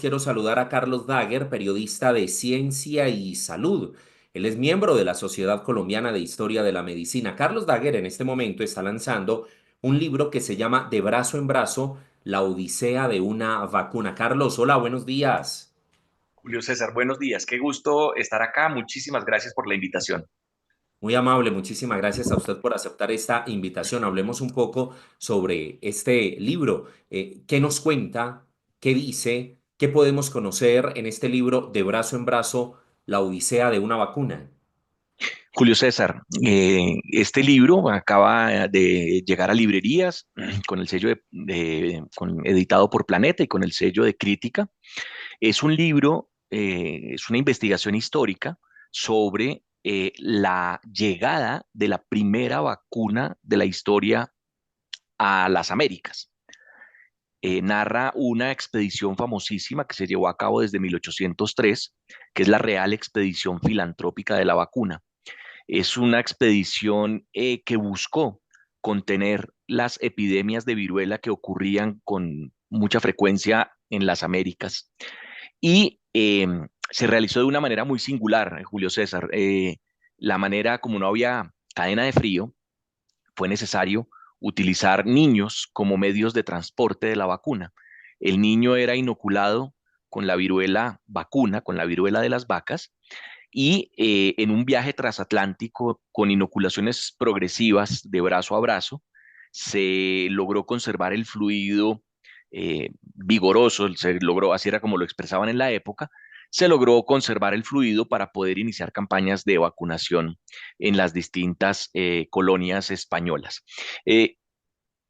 Quiero saludar a Carlos Daguer, periodista de Ciencia y Salud. Él es miembro de la Sociedad Colombiana de Historia de la Medicina. Carlos Daguer en este momento está lanzando un libro que se llama De brazo en brazo, la odisea de una vacuna. Carlos, hola, buenos días. Julio César, buenos días. Qué gusto estar acá. Muchísimas gracias por la invitación. Muy amable, muchísimas gracias a usted por aceptar esta invitación. Hablemos un poco sobre este libro. ¿Qué nos cuenta? ¿Qué dice? ¿Qué podemos conocer en este libro de brazo en brazo, la odisea de una vacuna? Julio César, este libro acaba de llegar a librerías con el sello editado por Planeta y con el sello de crítica. Es un libro, es una investigación histórica sobre la llegada de la primera vacuna de la historia a las Américas. Narra una expedición famosísima que se llevó a cabo desde 1803, que es la Real Expedición Filantrópica de la Vacuna. Es una expedición que buscó contener las epidemias de viruela que ocurrían con mucha frecuencia en las Américas y se realizó de una manera muy singular, Julio César. La manera como no había cadena de frío, fue necesario utilizar niños como medios de transporte de la vacuna. El niño era inoculado con la viruela vacuna, con la viruela de las vacas, y en un viaje transatlántico con inoculaciones progresivas de brazo a brazo, se logró conservar el fluido vigoroso, se logró, así era como lo expresaban en la época, se logró conservar el fluido para poder iniciar campañas de vacunación en las distintas colonias españolas. Eh,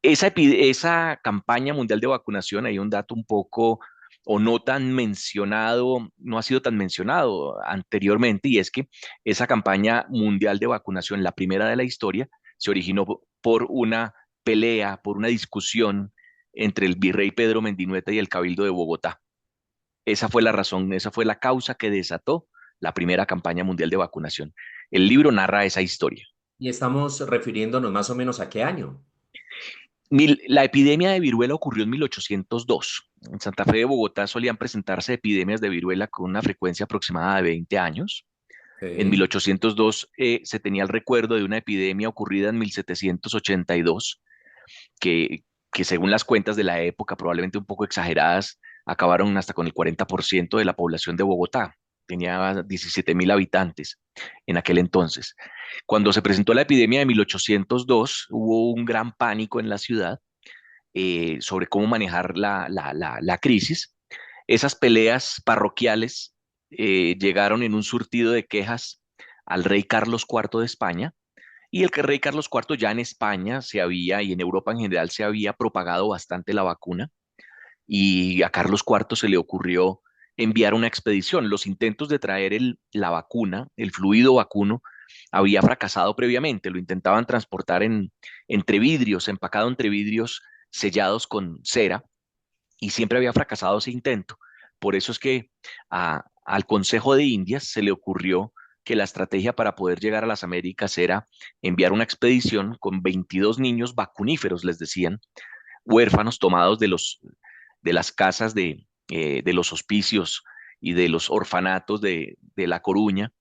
esa campaña mundial de vacunación, hay un dato un poco o no tan mencionado, no ha sido tan mencionado anteriormente, y es que esa campaña mundial de vacunación, la primera de la historia, se originó por una pelea, por una discusión entre el virrey Pedro Mendinueta y el Cabildo de Bogotá. Esa fue la razón, esa fue la causa que desató la primera campaña mundial de vacunación. El libro narra esa historia. Y estamos refiriéndonos más o menos a qué año. La epidemia de viruela ocurrió en 1802. En Santa Fe de Bogotá solían presentarse epidemias de viruela con una frecuencia aproximada de 20 años. En Sí. 1802 se tenía el recuerdo de una epidemia ocurrida en 1782, que según las cuentas de la época, probablemente un poco exageradas, acabaron hasta con el 40% de la población de Bogotá. Tenía 17.000 habitantes en aquel entonces. Cuando se presentó la epidemia de 1802, hubo un gran pánico en la ciudad sobre cómo manejar la crisis. Esas peleas parroquiales llegaron en un surtido de quejas al rey Carlos IV de España, y el que rey Carlos IV ya en España se había, y en Europa en general, se había propagado bastante la vacuna, y a Carlos IV se le ocurrió enviar una expedición. Los intentos de traer la vacuna, el fluido vacuno, había fracasado previamente. Lo intentaban transportar entre vidrios, empacado entre vidrios sellados con cera, y siempre había fracasado ese intento. Por eso es que al Consejo de Indias se le ocurrió que la estrategia para poder llegar a las Américas era enviar una expedición con 22 niños vacuníferos, les decían, huérfanos tomados de las casas de los hospicios y de los orfanatos de La Coruña,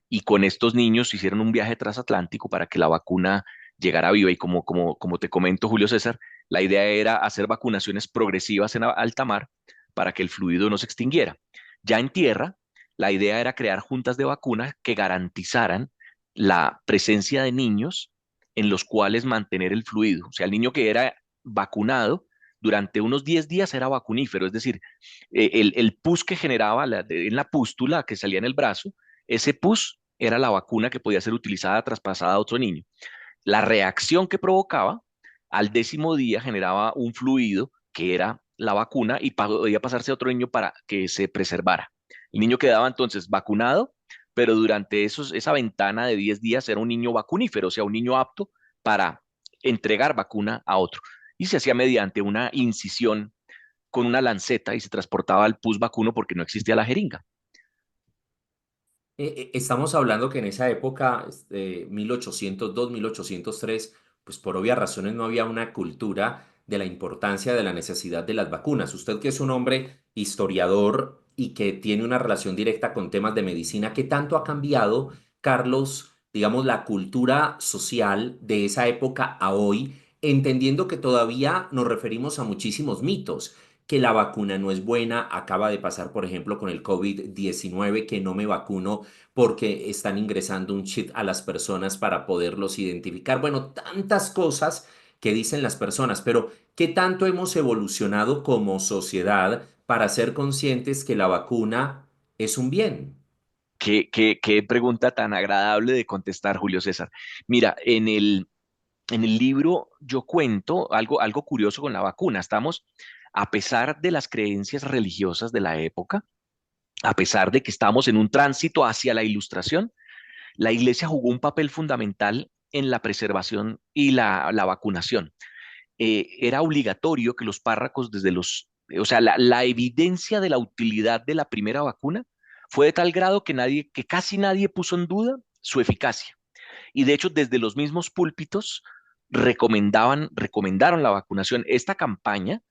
y con estos niños hicieron un viaje transatlántico para que la vacuna llegara viva. Y como te comento, Julio César, la idea era hacer vacunaciones progresivas en alta mar para que el fluido no se extinguiera. Ya en tierra, la idea era crear juntas de vacunas que garantizaran la presencia de niños en los cuales mantener el fluido. O sea, el niño que era vacunado durante unos 10 días era vacunífero, es decir, el pus que generaba en la pústula que salía en el brazo, ese pus era la vacuna que podía ser utilizada, traspasada a otro niño. La reacción que provocaba al 10.º día generaba un fluido que era la vacuna y podía pasarse a otro niño para que se preservara. El niño quedaba entonces vacunado, pero durante esa ventana de 10 días era un niño vacunífero, o sea, un niño apto para entregar vacuna a otro. Y se hacía mediante una incisión con una lanceta y se transportaba el pus vacuno porque no existía la jeringa. Estamos hablando que en esa época, 1802, 1803, pues por obvias razones no había una cultura de la importancia de la necesidad de las vacunas. Usted que es un hombre historiador y que tiene una relación directa con temas de medicina, ¿qué tanto ha cambiado, Carlos, digamos, la cultura social de esa época a hoy, entendiendo que todavía nos referimos a muchísimos mitos? Que la vacuna no es buena, acaba de pasar, por ejemplo, con el COVID-19, que no me vacuno porque están ingresando un chip a las personas para poderlos identificar. Bueno, tantas cosas que dicen las personas, pero ¿qué tanto hemos evolucionado como sociedad para ser conscientes que la vacuna es un bien? Qué pregunta tan agradable de contestar, Julio César. Mira, en el libro yo cuento algo curioso con la vacuna. Estamos, a pesar de las creencias religiosas de la época, a pesar de que estamos en un tránsito hacia la ilustración, la iglesia jugó un papel fundamental en la preservación y la vacunación. Era obligatorio que los párrocos o sea, la evidencia de la utilidad de la primera vacuna fue de tal grado que que casi nadie puso en duda su eficacia. Y de hecho, desde los mismos púlpitos recomendaron la vacunación. Esta campaña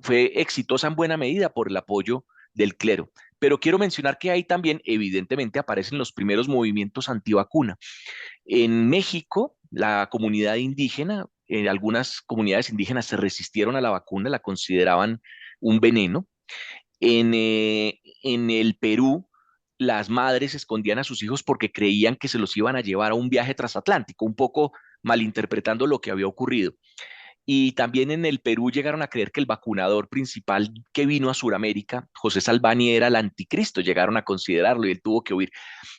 fue exitosa en buena medida por el apoyo del clero. Pero quiero mencionar que ahí también, evidentemente, aparecen los primeros movimientos antivacuna. En México, la comunidad indígena, algunas comunidades indígenas se resistieron a la vacuna, la consideraban un veneno. En el Perú, las madres escondían a sus hijos porque creían que se los iban a llevar a un viaje transatlántico, un poco malinterpretando lo que había ocurrido. Y también en el Perú llegaron a creer que el vacunador principal que vino a Sudamérica, José Salvani, era el anticristo, llegaron a considerarlo y él tuvo que huir.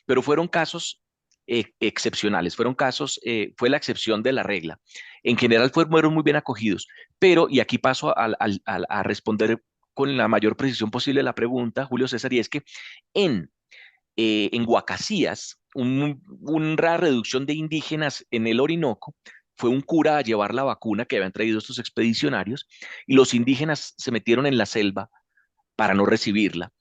Pero fueron casos excepcionales, fue la excepción de la regla. En general fueron muy bien acogidos, pero, y aquí paso a responder con la mayor precisión posible la pregunta, Julio César, y es que en, en Huacasías, una reducción de indígenas en el Orinoco, fue un cura a llevar la vacuna que habían traído estos expedicionarios y los indígenas se metieron en la selva para no recibirla.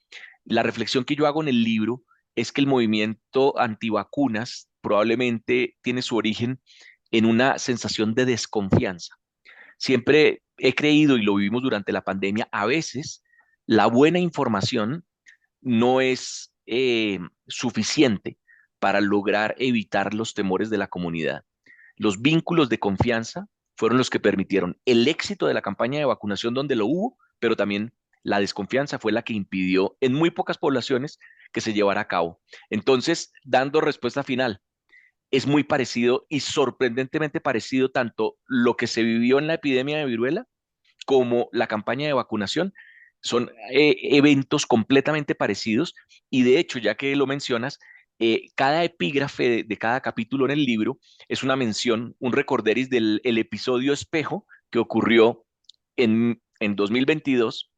La reflexión que yo hago en el libro es que el movimiento antivacunas probablemente tiene su origen en una sensación de desconfianza. Siempre he creído, y lo vivimos durante la pandemia, a veces la buena información no es suficiente para lograr evitar los temores de la comunidad. Los vínculos de confianza fueron los que permitieron el éxito de la campaña de vacunación donde lo hubo, pero también la desconfianza fue la que impidió en muy pocas poblaciones que se llevara a cabo. Entonces, dando respuesta final, es muy parecido y sorprendentemente parecido tanto lo que se vivió en la epidemia de viruela como la campaña de vacunación. Son eventos completamente parecidos y de hecho, ya que lo mencionas, cada epígrafe de cada capítulo en el libro es una mención, un recorderis del el episodio espejo que ocurrió en 2022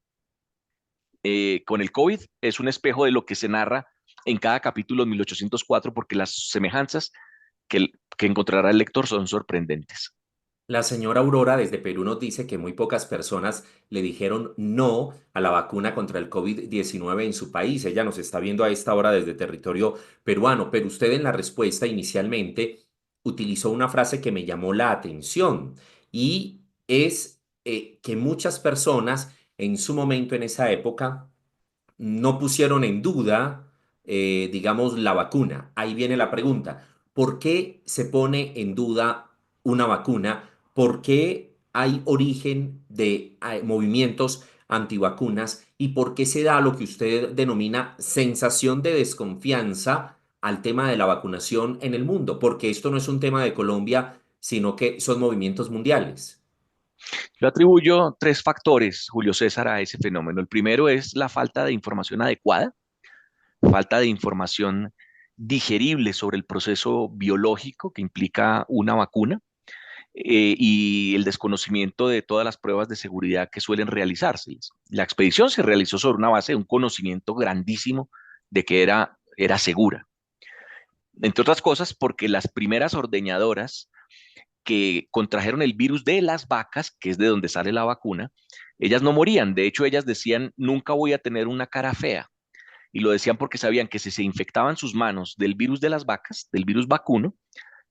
con el COVID. Es un espejo de lo que se narra en cada capítulo en 1804 porque las semejanzas que encontrará el lector son sorprendentes. La señora Aurora desde Perú nos dice que muy pocas personas le dijeron no a la vacuna contra el COVID-19 en su país. Ella nos está viendo a esta hora desde territorio peruano, pero usted en la respuesta inicialmente utilizó una frase que me llamó la atención y es que muchas personas en su momento, en esa época, no pusieron en duda, digamos, la vacuna. Ahí viene la pregunta. ¿Por qué se pone en duda una vacuna? ¿Por qué hay origen de movimientos antivacunas? ¿Y por qué se da lo que usted denomina sensación de desconfianza al tema de la vacunación en el mundo? Porque esto no es un tema de Colombia, sino que son movimientos mundiales. Yo atribuyo tres factores, Julio César, a ese fenómeno. El primero es la falta de información adecuada, falta de información digerible sobre el proceso biológico que implica una vacuna y el desconocimiento de todas las pruebas de seguridad que suelen realizarse. La expedición se realizó sobre una base de un conocimiento grandísimo de que era segura. Entre otras cosas, porque las primeras ordeñadoras que contrajeron el virus de las vacas, que es de donde sale la vacuna, ellas no morían. De hecho, ellas decían, nunca voy a tener una cara fea. Y lo decían porque sabían que si se infectaban sus manos del virus de las vacas, del virus vacuno,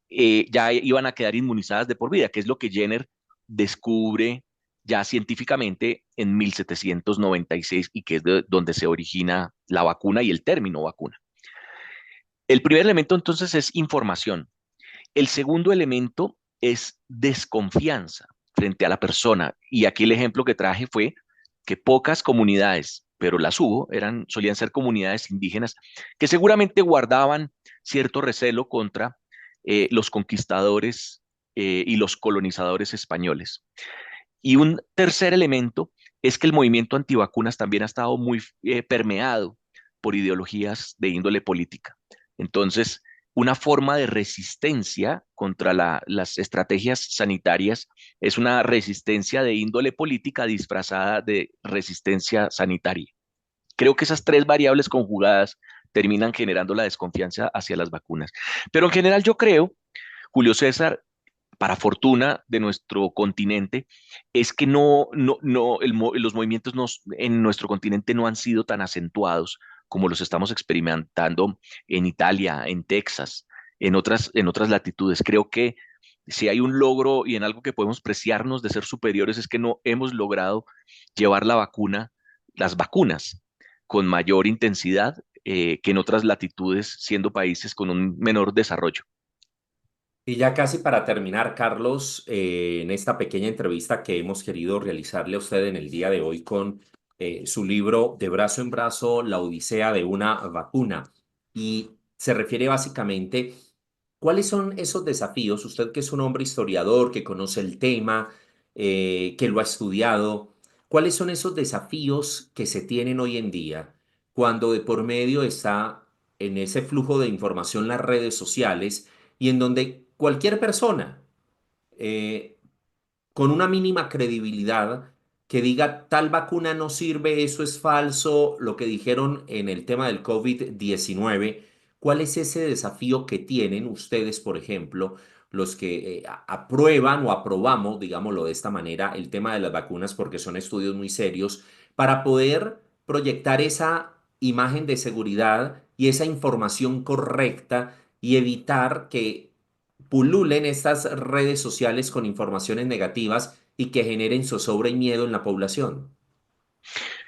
ya iban a quedar inmunizadas de por vida, que es lo que Jenner descubre ya científicamente en 1796 y que es de donde se origina la vacuna y el término vacuna. El primer elemento entonces es información. El segundo elemento es desconfianza frente a la persona. Y aquí el ejemplo que traje fue que pocas comunidades, pero las hubo, solían ser comunidades indígenas que seguramente guardaban cierto recelo contra los conquistadores y los colonizadores españoles. Y un tercer elemento es que el movimiento antivacunas también ha estado muy permeado por ideologías de índole política. Entonces, una forma de resistencia contra las estrategias sanitarias es una resistencia de índole política disfrazada de resistencia sanitaria. Creo que esas tres variables conjugadas terminan generando la desconfianza hacia las vacunas. Pero en general yo creo, Julio César, para fortuna de nuestro continente, es que los movimientos en nuestro continente no han sido tan acentuados como los estamos experimentando en Italia, en Texas, en otras latitudes. Creo que si hay un logro y en algo que podemos preciarnos de ser superiores es que no hemos logrado llevar las vacunas, con mayor intensidad que en otras latitudes, siendo países con un menor desarrollo. Y ya casi para terminar, Carlos, en esta pequeña entrevista que hemos querido realizarle a usted en el día de hoy con su libro De brazo en brazo, la odisea de una vacuna. Y se refiere básicamente, ¿cuáles son esos desafíos? Usted que es un hombre historiador, que conoce el tema, que lo ha estudiado, ¿cuáles son esos desafíos que se tienen hoy en día cuando de por medio está en ese flujo de información las redes sociales? Y en donde cualquier persona eh, con una mínima credibilidad que diga tal vacuna no sirve, eso es falso, lo que dijeron en el tema del COVID-19, ¿cuál es ese desafío que tienen ustedes, por ejemplo, los que aprueban o aprobamos, digámoslo de esta manera, el tema de las vacunas porque son estudios muy serios, para poder proyectar esa imagen de seguridad y esa información correcta y evitar que pululen estas redes sociales con informaciones negativas y que generen zozobra y miedo en la población?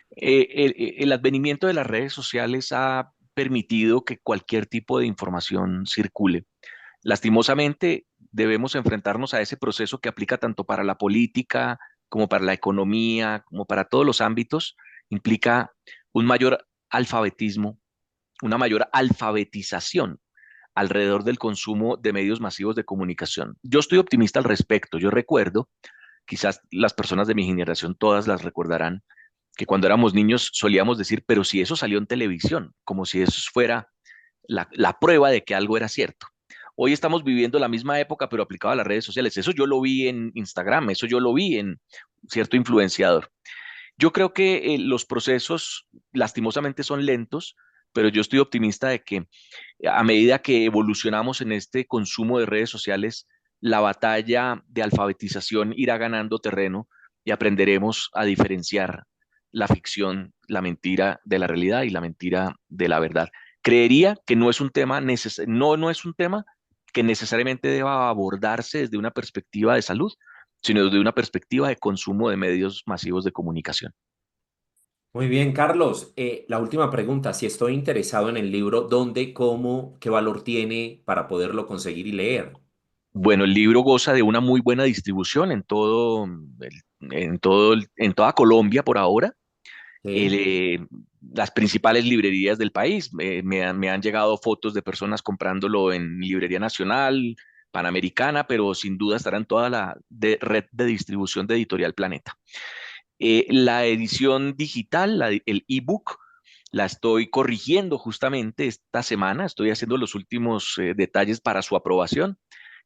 El advenimiento de las redes sociales ha permitido que cualquier tipo de información circule. Lastimosamente, debemos enfrentarnos a ese proceso que aplica tanto para la política como para la economía, como para todos los ámbitos. Implica un mayor alfabetismo, una mayor alfabetización alrededor del consumo de medios masivos de comunicación. Yo estoy optimista al respecto. Yo recuerdo, quizás las personas de mi generación todas las recordarán, que cuando éramos niños solíamos decir, pero si eso salió en televisión, como si eso fuera la prueba de que algo era cierto. Hoy estamos viviendo la misma época, pero aplicado a las redes sociales. Eso yo lo vi en Instagram, eso yo lo vi en cierto influenciador. Yo creo que los procesos lastimosamente son lentos, pero yo estoy optimista de que a medida que evolucionamos en este consumo de redes sociales, la batalla de alfabetización irá ganando terreno y aprenderemos a diferenciar la ficción, la mentira de la realidad y la mentira de la verdad. Creería que no es un tema no es un tema que necesariamente deba abordarse desde una perspectiva de salud, sino desde una perspectiva de consumo de medios masivos de comunicación. Muy bien, Carlos. La última pregunta, si estoy interesado en el libro, ¿dónde, cómo, qué valor tiene para poderlo conseguir y leer? Bueno, el libro goza de una muy buena distribución en toda Colombia por ahora. El, Sí. eh, las principales librerías del país. Me han llegado fotos de personas comprándolo en Librería Nacional, Panamericana, pero sin duda estará en toda la red de distribución de Editorial Planeta. La edición digital, el ebook, la estoy corrigiendo justamente esta semana. Estoy haciendo los últimos detalles para su aprobación.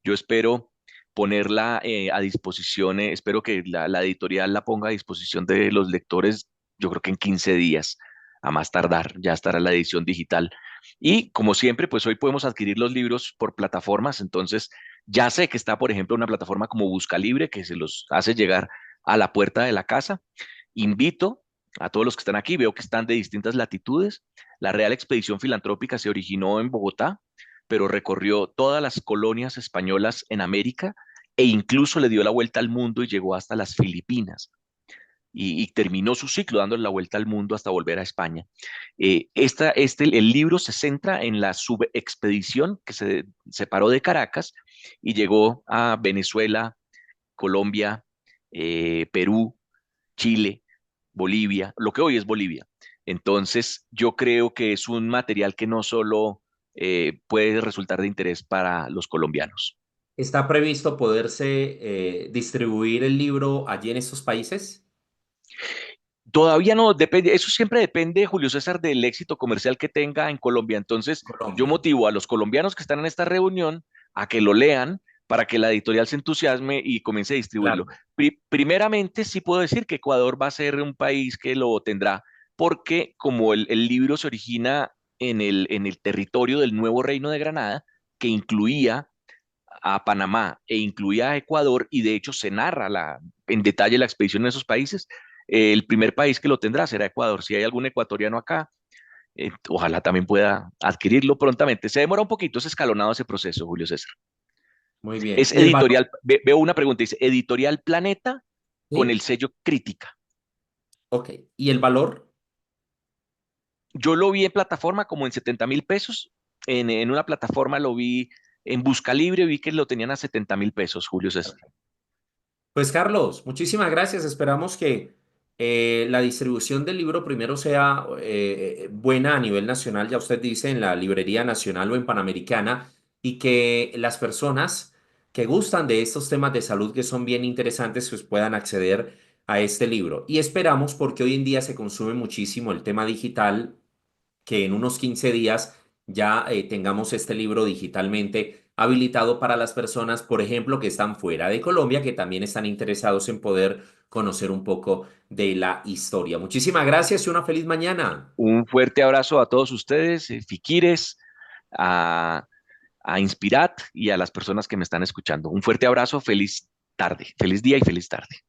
Yo espero ponerla a disposición, espero que la editorial la ponga a disposición de los lectores, yo creo que en 15 días, a más tardar, ya estará la edición digital. Y como siempre, pues hoy podemos adquirir los libros por plataformas, entonces ya sé que está, por ejemplo, una plataforma como Busca Libre que se los hace llegar a la puerta de la casa. Invito a todos los que están aquí, veo que están de distintas latitudes. La Real Expedición Filantrópica se originó en Bogotá, pero recorrió todas las colonias españolas en América e incluso le dio la vuelta al mundo y llegó hasta las Filipinas. Y terminó su ciclo dándole la vuelta al mundo hasta volver a España. El libro se centra en la subexpedición que se separó de Caracas y llegó a Venezuela, Colombia, Perú, Chile, Bolivia, lo que hoy es Bolivia. Entonces, yo creo que es un material que no solo puede resultar de interés para los colombianos. ¿Está previsto poderse distribuir el libro allí en estos países? Todavía no, depende, eso siempre depende, Julio César, del éxito comercial que tenga en Colombia. Entonces, yo Colombia. motivo a los colombianos que están en esta reunión a que lo lean para que la editorial se entusiasme y comience a distribuirlo. Claro. Primeramente, sí puedo decir que Ecuador va a ser un país que lo tendrá, porque como el libro se origina en el territorio del nuevo Reino de Granada, que incluía a Panamá e incluía a Ecuador, y de hecho se narra en detalle la expedición en esos países, el primer país que lo tendrá será Ecuador. Si hay algún ecuatoriano acá, ojalá también pueda adquirirlo prontamente. Se demora un poquito, es escalonado ese proceso, Julio César. Muy bien. Es ¿Y el valor? editorial, veo una pregunta, dice, Editorial Planeta con el Sí. sello Crítica. Ok. ¿Y el valor? Yo lo vi en plataforma como en 70.000 pesos, en una plataforma lo vi en Busca Libre, vi que lo tenían a 70.000 pesos, Julio César. Pues Carlos, muchísimas gracias. Esperamos que la distribución del libro primero sea buena a nivel nacional, ya usted dice, en la librería nacional o en Panamericana, y que las personas que gustan de estos temas de salud que son bien interesantes, pues puedan acceder a este libro. Y esperamos, porque hoy en día se consume muchísimo el tema digital, que en unos 15 días ya tengamos este libro digitalmente habilitado para las personas, por ejemplo, que están fuera de Colombia, que también están interesados en poder conocer un poco de la historia. Muchísimas gracias y una feliz mañana. Un fuerte abrazo a todos ustedes, Fiquires, a, a Inspirat y a las personas que me están escuchando. Un fuerte abrazo, feliz tarde, feliz día y feliz tarde.